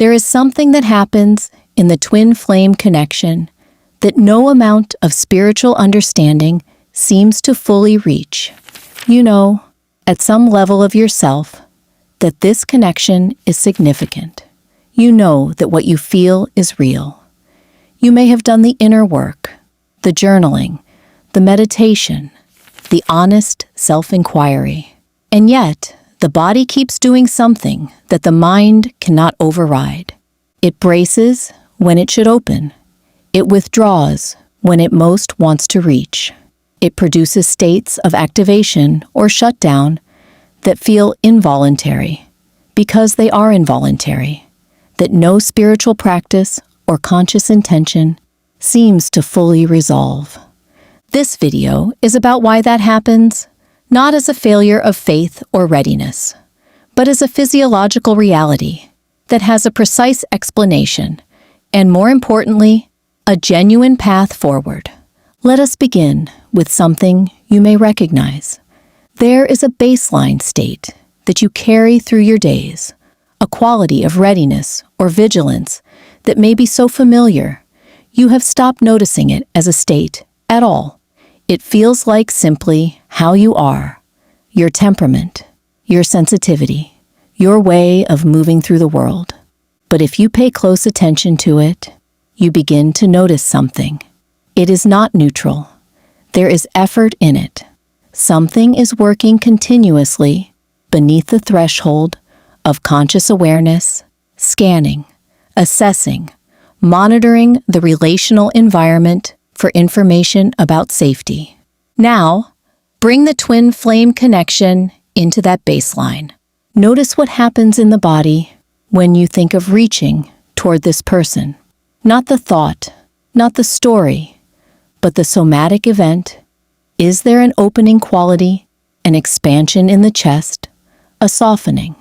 There is something that happens in the twin flame connection that no amount of spiritual understanding seems to fully reach. You know, at some level of yourself, that this connection is significant. You know that what you feel is real. You may have done the inner work, the journaling, the meditation, the honest self-inquiry. And yet, the body keeps doing something that the mind cannot override. It braces when it should open. It withdraws when it most wants to reach. It produces states of activation or shutdown that feel involuntary, because they are involuntary, that no spiritual practice or conscious intention seems to fully resolve. This video is about why that happens, not as a failure of faith or readiness, but as a physiological reality that has a precise explanation, and more importantly, a genuine path forward. Let us begin with something you may recognize. There is a baseline state that you carry through your days, a quality of readiness or vigilance that may be so familiar, you have stopped noticing it as a state at all. It feels like simply how you are, your temperament, your sensitivity, your way of moving through the world. But if you pay close attention to it, you begin to notice something. It is not neutral. There is effort in it. Something is working continuously beneath the threshold of conscious awareness, scanning, assessing, monitoring the relational environment for information about safety. Now, bring the twin flame connection into that baseline. Notice what happens in the body when you think of reaching toward this person. Not the thought, not the story, but the somatic event. Is there an opening quality, an expansion in the chest, a softening?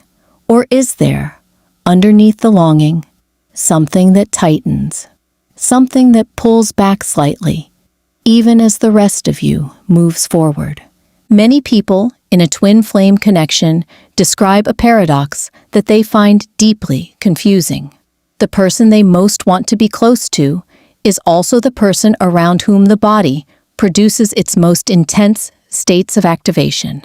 Or is there, underneath the longing, something that tightens, something that pulls back slightly, even as the rest of you moves forward? Many people in a twin flame connection describe a paradox that they find deeply confusing. The person they most want to be close to is also the person around whom the body produces its most intense states of activation.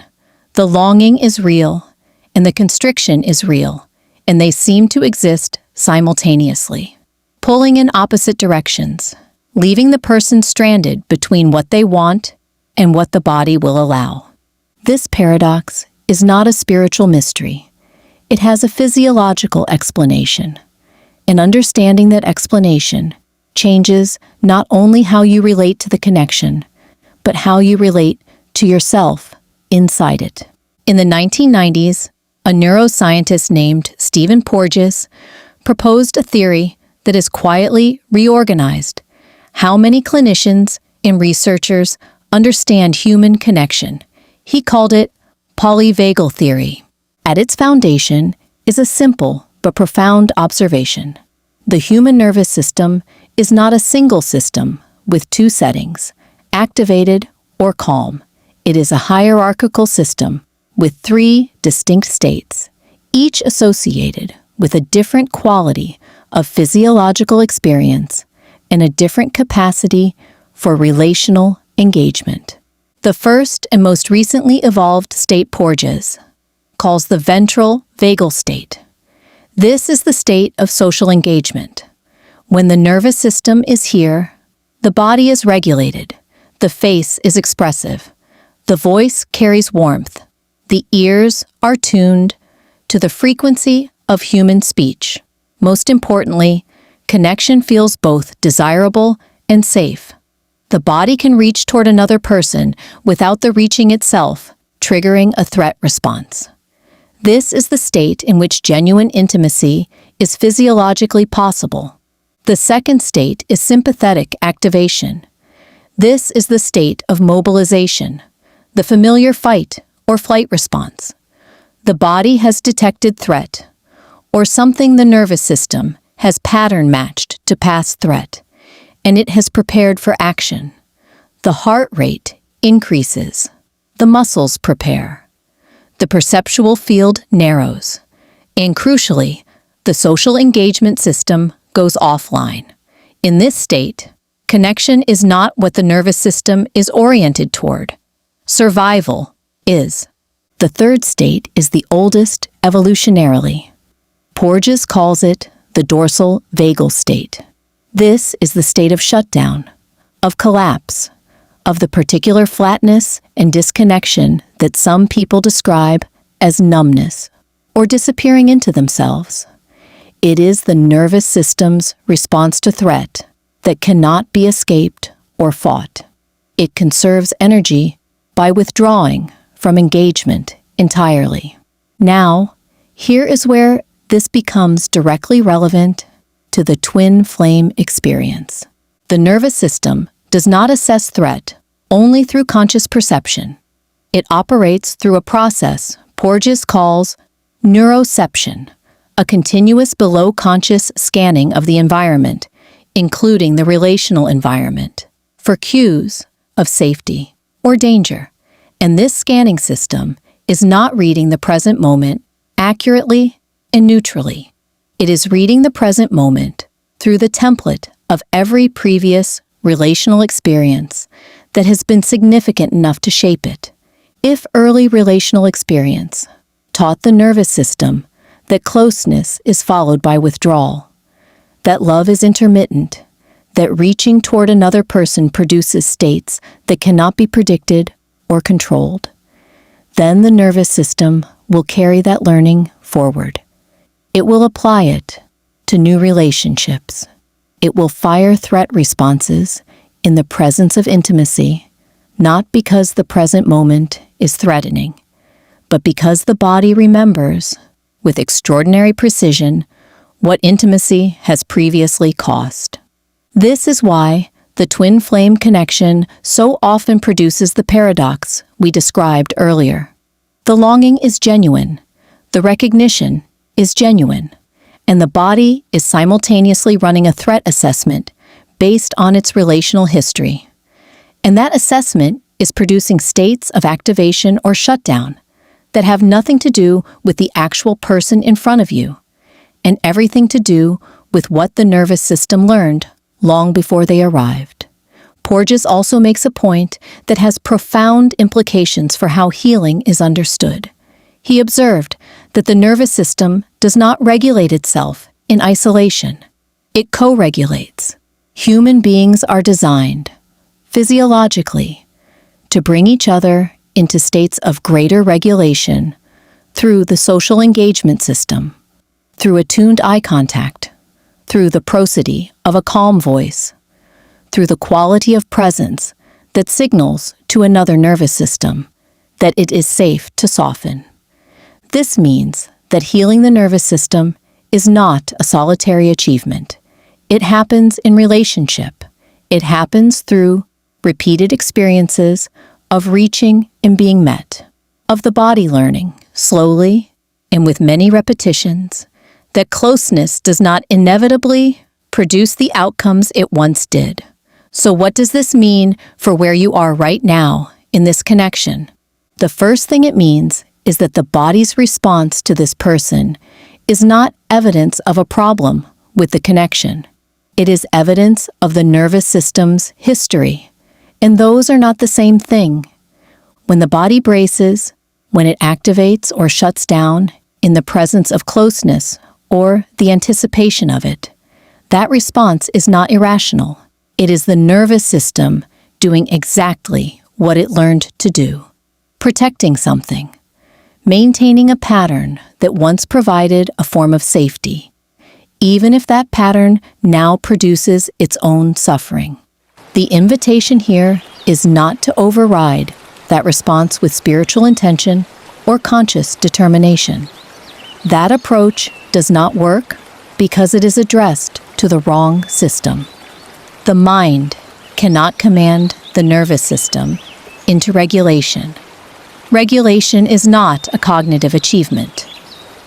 The longing is real, and the constriction is real, and they seem to exist simultaneously, pulling in opposite directions, leaving the person stranded between what they want and what the body will allow. This paradox is not a spiritual mystery. It has a physiological explanation. And understanding that explanation changes not only how you relate to the connection, but how you relate to yourself inside it. In the 1990s, a neuroscientist named Stephen Porges proposed a theory that has quietly reorganized how many clinicians and researchers understand human connection. He called it polyvagal theory. At its foundation is a simple but profound observation. The human nervous system is not a single system with two settings, activated or calm. It is a hierarchical system with three distinct states, each associated with a different quality of physiological experience and a different capacity for relational engagement. The first and most recently evolved state Porges calls the ventral vagal state. This is the state of social engagement. When the nervous system is here, the body is regulated, the face is expressive, the voice carries warmth, the ears are tuned to the frequency of human speech. Most importantly, connection feels both desirable and safe. The body can reach toward another person without the reaching itself triggering a threat response. This is the state in which genuine intimacy is physiologically possible. The second state is sympathetic activation. This is the state of mobilization, the familiar fight or flight response. The body has detected threat, or something the nervous system has pattern matched to past threat, and it has prepared for action. The heart rate increases. The muscles prepare. The perceptual field narrows. And crucially, The social engagement system goes offline. In this state, connection is not what the nervous system is oriented toward. Survival is. The third state is the oldest evolutionarily. Porges calls it the dorsal vagal state. This is the state of shutdown, of collapse, of the particular flatness and disconnection that some people describe as numbness or disappearing into themselves. It is the nervous system's response to threat that cannot be escaped or fought. It conserves energy by withdrawing from engagement entirely. Now, here is where this becomes directly relevant to the twin flame experience. The nervous system does not assess threat only through conscious perception. It operates through a process Porges calls neuroception, a continuous below-conscious scanning of the environment, including the relational environment, for cues of safety or danger. And this scanning system is not reading the present moment accurately and neutrally. It is reading the present moment through the template of every previous relational experience that has been significant enough to shape it. If early relational experience taught the nervous system that closeness is followed by withdrawal, that love is intermittent, that reaching toward another person produces states that cannot be predicted or controlled, then the nervous system will carry that learning forward. It will apply it to new relationships. It will fire threat responses in the presence of intimacy, not because the present moment is threatening, but because the body remembers, with extraordinary precision, what intimacy has previously cost. This is why the twin flame connection so often produces the paradox we described earlier. The longing is genuine, the recognition is genuine, and the body is simultaneously running a threat assessment based on its relational history. And that assessment is producing states of activation or shutdown that have nothing to do with the actual person in front of you, and everything to do with what the nervous system learned long before they arrived. Porges also makes a point that has profound implications for how healing is understood. He observed that the nervous system does not regulate itself in isolation. It co-regulates. Human beings are designed, physiologically, to bring each other into states of greater regulation through the social engagement system, through attuned eye contact, through the prosody of a calm voice, through the quality of presence that signals to another nervous system that it is safe to soften. This means that healing the nervous system is not a solitary achievement. It happens in relationship. It happens through repeated experiences of reaching and being met, of the body learning, slowly and with many repetitions, that closeness does not inevitably produce the outcomes it once did. So what does this mean for where you are right now in this connection? The first thing it means is that the body's response to this person is not evidence of a problem with the connection. It is evidence of the nervous system's history, and those are not the same thing. When the body braces, when it activates or shuts down in the presence of closeness or the anticipation of it, that response is not irrational. It is the nervous system doing exactly what it learned to do, protecting something, maintaining a pattern that once provided a form of safety, even if that pattern now produces its own suffering. The invitation here is not to override that response with spiritual intention or conscious determination. That approach does not work because it is addressed to the wrong system. The mind cannot command the nervous system into regulation. Regulation is not a cognitive achievement.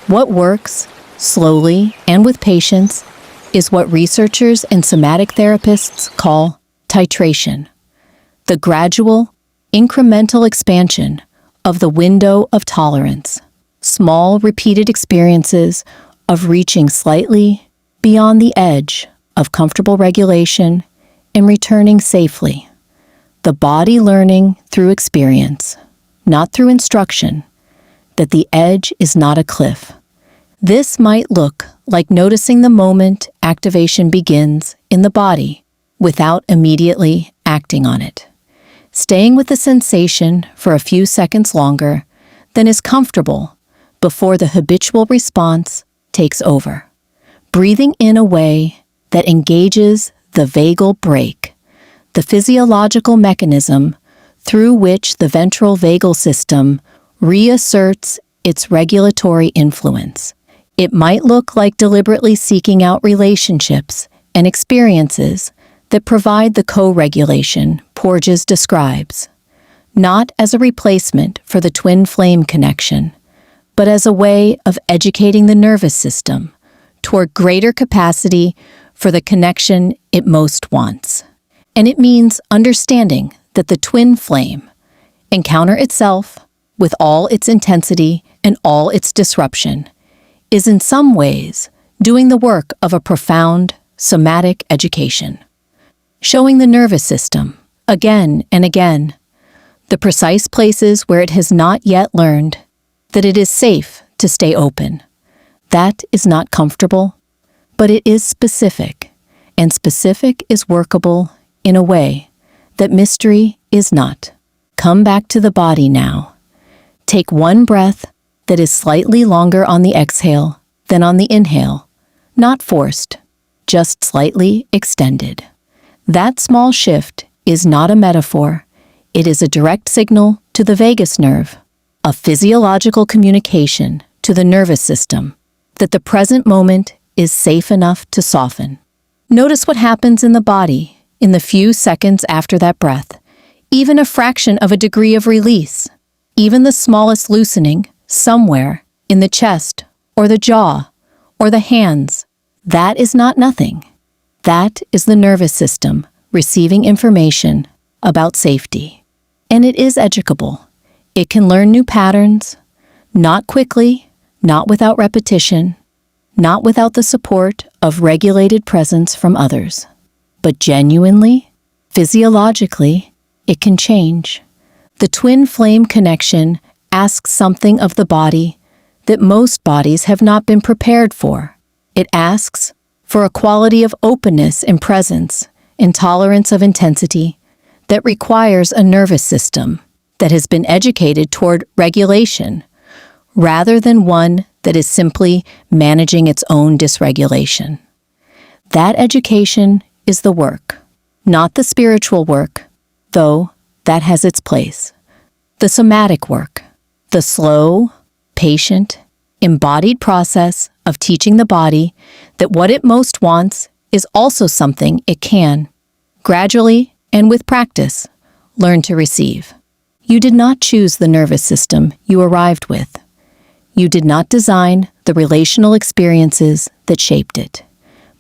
What works, slowly and with patience, is what researchers and somatic therapists call titration, the gradual, incremental expansion of the window of tolerance. Small, repeated experiences of reaching slightly beyond the edge of comfortable regulation and returning safely. The body learning through experience, not through instruction, that the edge is not a cliff. This might look like noticing the moment activation begins in the body without immediately acting on it. Staying with the sensation for a few seconds longer than is comfortable before the habitual response takes over. Breathing in a way that engages the vagal brake, the physiological mechanism through which the ventral vagal system reasserts its regulatory influence. It might look like deliberately seeking out relationships and experiences that provide the co-regulation Porges describes, not as a replacement for the twin flame connection, but as a way of educating the nervous system toward greater capacity for the connection it most wants. And it means understanding that the twin flame, encounter itself with all its intensity and all its disruption, is in some ways doing the work of a profound somatic education, showing the nervous system, again and again, the precise places where it has not yet learned that it is safe to stay open. That is not comfortable, but it is specific, and specific is workable in a way that mystery is not. Come back to the body now. Take one breath that is slightly longer on the exhale than on the inhale, not forced, just slightly extended. That small shift is not a metaphor. It is a direct signal to the vagus nerve, a physiological communication to the nervous system that the present moment is safe enough to soften. Notice what happens in the body in the few seconds after that breath, even a fraction of a degree of release, even the smallest loosening somewhere in the chest or the jaw or the hands. That is not nothing. That is the nervous system receiving information about safety. And it is educable. It can learn new patterns, not quickly, not without repetition, not without the support of regulated presence from others. But genuinely, physiologically, it can change. The twin flame connection asks something of the body that most bodies have not been prepared for. It asks for a quality of openness and presence, intolerance of intensity, that requires a nervous system that has been educated toward regulation, rather than one that is simply managing its own dysregulation. That education is the work, not the spiritual work, though that has its place. The somatic work, the slow, patient, embodied process of teaching the body that what it most wants is also something it can, gradually and with practice, learn to receive. You did not choose the nervous system you arrived with. You did not design the relational experiences that shaped it.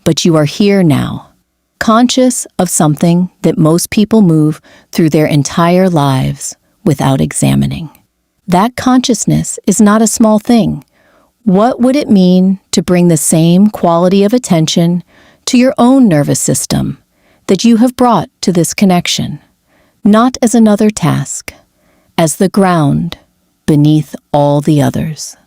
But you are here now, conscious of something that most people move through their entire lives without examining. That consciousness is not a small thing. What would it mean to bring the same quality of attention to your own nervous system that you have brought to this connection, not as another task, as the ground beneath all the others?